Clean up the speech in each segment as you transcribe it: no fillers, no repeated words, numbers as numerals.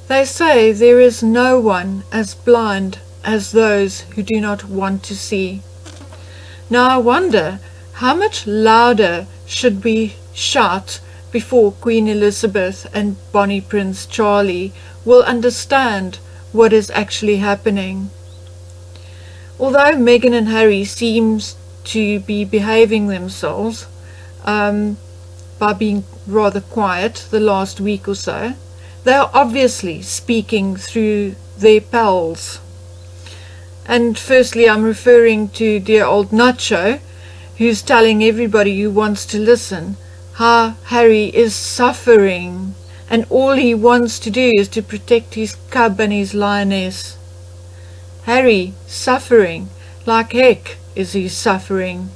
They say there is no one as blind as those who do not want to see. Now I wonder how much louder should we shout before Queen Elizabeth and Bonnie Prince Charlie will understand what is actually happening. Although Meghan and Harry seems to be behaving themselves by being rather quiet the last week or so, they are obviously speaking through their pals. And firstly, I'm referring to dear old Nacho, who's telling everybody who wants to listen how Harry is suffering, and all he wants to do is to protect his cub and his lioness. Harry suffering, like heck is he suffering.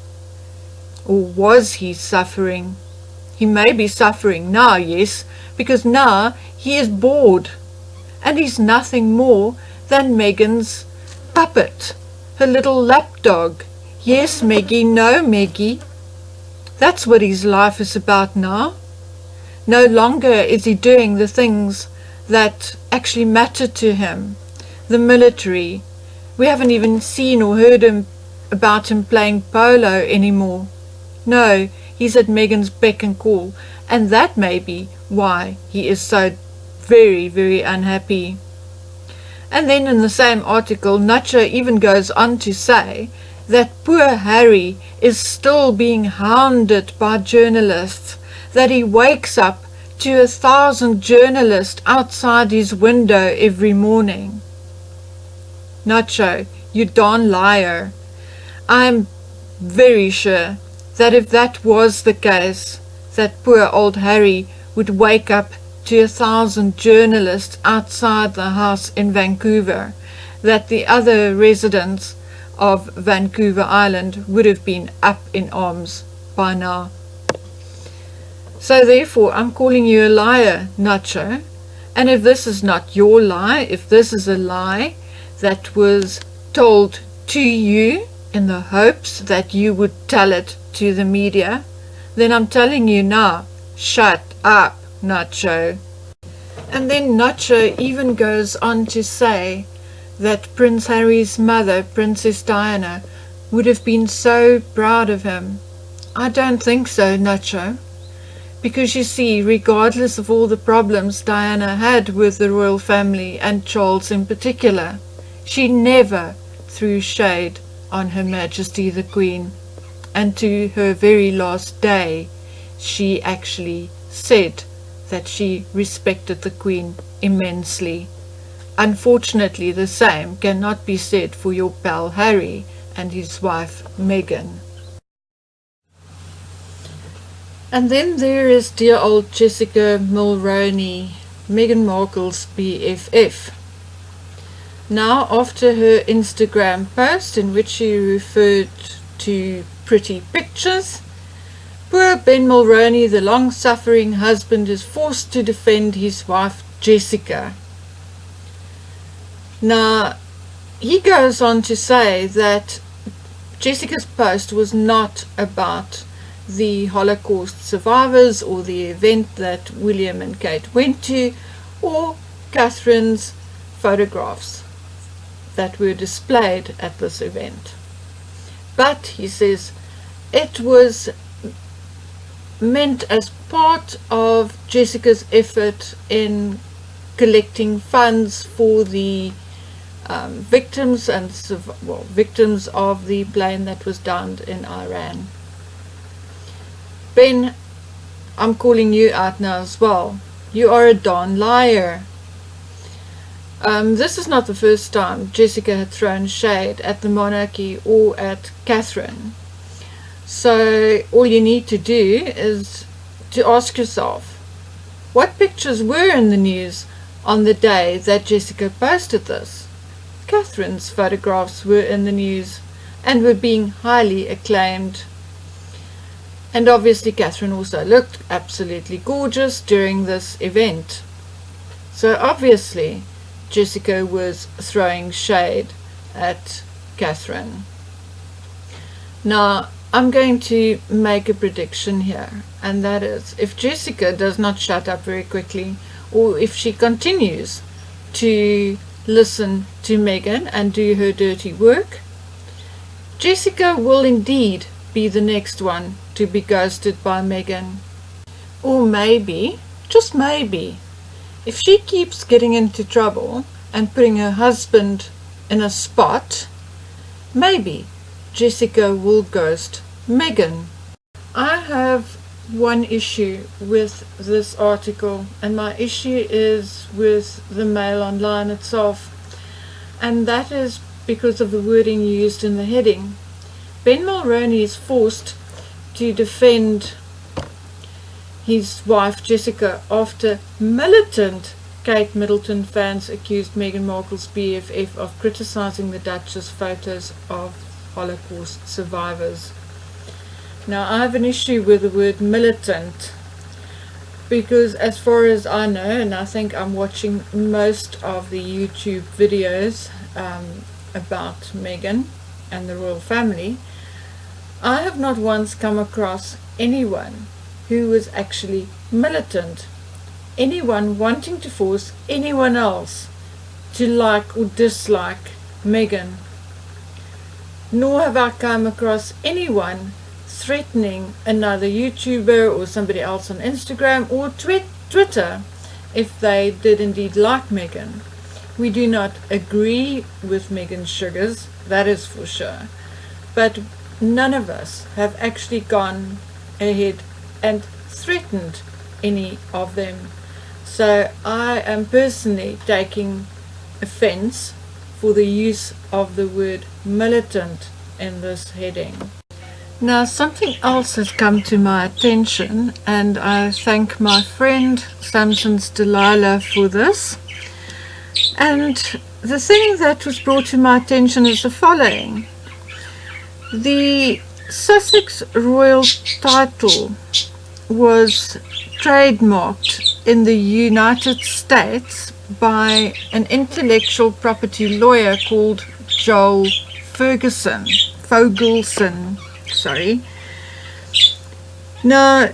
Or was he suffering? He may be suffering now, yes, because now he is bored, and he's nothing more than Meghan's puppet, her little lapdog. Yes, Meggie, no, Meggie. That's what his life is about now. No longer is he doing the things that actually matter to him. The military. We haven't even seen or heard about him playing polo anymore. No, he's at Meghan's beck and call, and that may be why he is so very, very unhappy. And then in the same article, Nacho even goes on to say that poor Harry is still being hounded by journalists, that he wakes up to 1,000 journalists outside his window every morning. Nacho, you darn liar. I'm very sure that if that was the case, that poor old Harry would wake up to 1,000 journalists outside the house in Vancouver, that the other residents of Vancouver Island would have been up in arms by now. So therefore I'm calling you a liar, Nacho, and if this is not your lie, if this is a lie that was told to you in the hopes that you would tell it to the media, then I'm telling you now, shut up, Nacho. And then Nacho even goes on to say that Prince Harry's mother, Princess Diana, would have been so proud of him. I don't think so, Nacho, because you see, regardless of all the problems Diana had with the royal family and Charles in particular, she never threw shade on Her Majesty the Queen, and to her very last day she actually said that she respected the Queen immensely. Unfortunately, the same cannot be said for your pal Harry and his wife Meghan. And then there is dear old Jessica Mulroney, Meghan Markle's BFF. Now, after her Instagram post in which she referred to pretty pictures, poor Ben Mulroney, the long-suffering husband, is forced to defend his wife Jessica. Now, he goes on to say that Jessica's post was not about the Holocaust survivors or the event that William and Kate went to, or Catherine's photographs that were displayed at this event. But, he says, it was meant as part of Jessica's effort in collecting funds for the victims of the plane that was downed in Iran. Ben, I'm calling you out now as well. You are a darn liar. This is not the first time Jessica had thrown shade at the monarchy or at Catherine. So all you need to do is to ask yourself, what pictures were in the news on the day that Jessica posted this? Catherine's photographs were in the news and were being highly acclaimed. And obviously Catherine also looked absolutely gorgeous during this event. So obviously Jessica was throwing shade at Catherine. Now, I'm going to make a prediction here, and that is, if Jessica does not shut up very quickly, or if she continues to listen to Meghan and do her dirty work, Jessica will indeed be the next one to be ghosted by Meghan. Or maybe, just maybe, if she keeps getting into trouble and putting her husband in a spot, maybe Jessica will ghost Meghan. I have one issue with this article, and my issue is with the Mail Online itself, and that is because of the wording used in the heading. Ben Mulroney is forced to defend his wife Jessica after militant Kate Middleton fans accused Meghan Markle's BFF of criticizing the Duchess' photos of Holocaust survivors. Now, I have an issue with the word militant because, as far as I know, and I think I'm watching most of the YouTube videos about Meghan and the royal family, I have not once come across anyone who was actually militant, anyone wanting to force anyone else to like or dislike Meghan. Nor have I come across anyone threatening another YouTuber or somebody else on Instagram or Twitter if they did indeed like Meghan. We do not agree with Meghan's sugars, that is for sure, but none of us have actually gone ahead and threatened any of them. So I am personally taking offense for the use of the word militant in this heading. Now, something else has come to my attention, and I thank my friend Samson's Delilah for this. And the thing that was brought to my attention is the following. The Sussex royal title was trademarked in the United States by an intellectual property lawyer called Joel Fogelson. Now,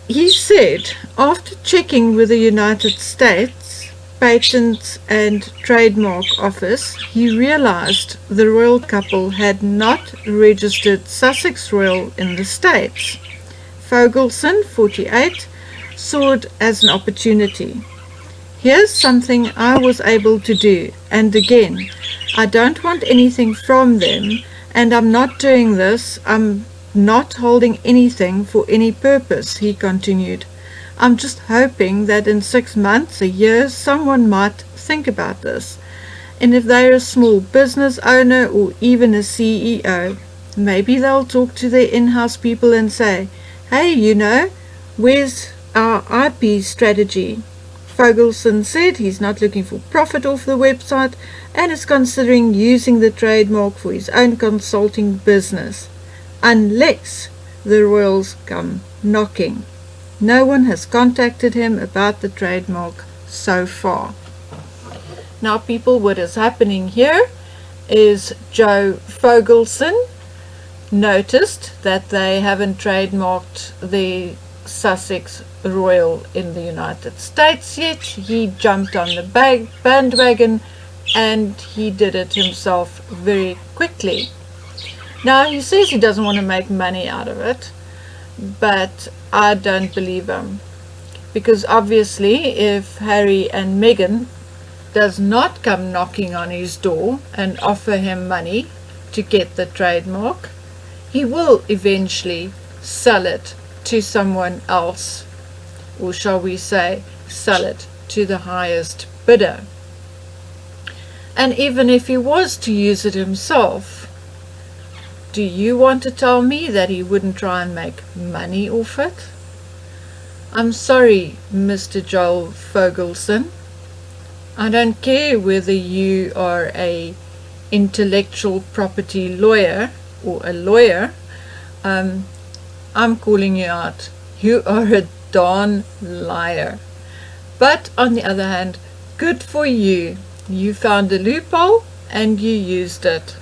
he said, after checking with the United States Patent and Trademark Office, he realized the royal couple had not registered Sussex Royal in the States. Fogelson, 48, saw it as an opportunity. Here's something I was able to do, and again, I don't want anything from them, and I'm not doing this, I'm not holding anything for any purpose, he continued. I'm just hoping that in 6 months, a year, someone might think about this. And if they're a small business owner or even a CEO, maybe they'll talk to their in-house people and say, hey, you know, where's our IP strategy? Fogelson said he's not looking for profit off the website and is considering using the trademark for his own consulting business, unless the royals come knocking. No one has contacted him about the trademark so far. Now, people, what is happening here is Joe Fogelson noticed that they haven't trademarked the Sussex Royal in the United States yet. He jumped on the bandwagon and he did it himself very quickly. Now, he says he doesn't want to make money out of it, but I don't believe him, because obviously if Harry and Meghan does not come knocking on his door and offer him money to get the trademark, he will eventually sell it to someone else, or shall we say sell it to the highest bidder. And even if he was to use it himself, do you want to tell me that he wouldn't try and make money off it? I'm sorry, Mr. Joel Fogelson. I don't care whether you are a intellectual property lawyer or a lawyer. I'm calling you out. You are a darn liar. But on the other hand, good for you. You found a loophole and you used it.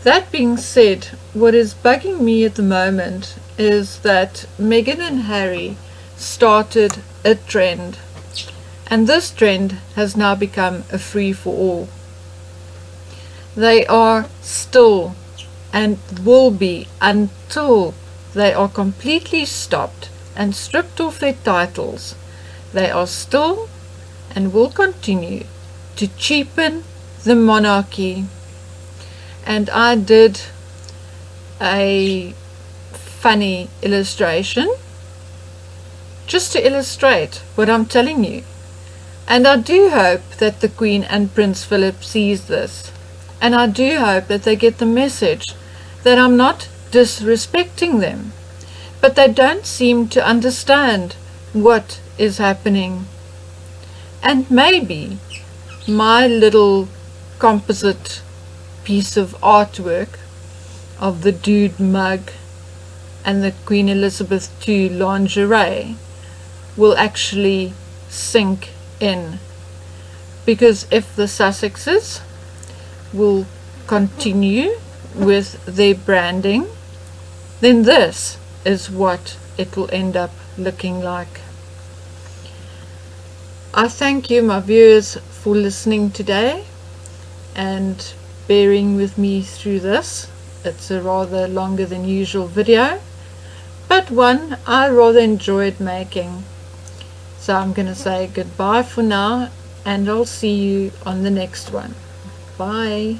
That being said, what is bugging me at the moment is that Meghan and Harry started a trend, and this trend has now become a free-for-all. They are still, and will be until they are completely stopped and stripped of their titles, they are still and will continue to cheapen the monarchy. And I did a funny illustration just to illustrate what I'm telling you. And I do hope that the Queen and Prince Philip sees this. And I do hope that they get the message that I'm not disrespecting them. But they don't seem to understand what is happening. And maybe my little composite piece of artwork of the dude mug and the Queen Elizabeth II lingerie will actually sink in. Because if the Sussexes will continue with their branding, then this is what it will end up looking like. I thank you, my viewers, for listening today and bearing with me through this. It's a rather longer than usual video, but one I rather enjoyed making. So I'm going to say goodbye for now, and I'll see you on the next one. Bye.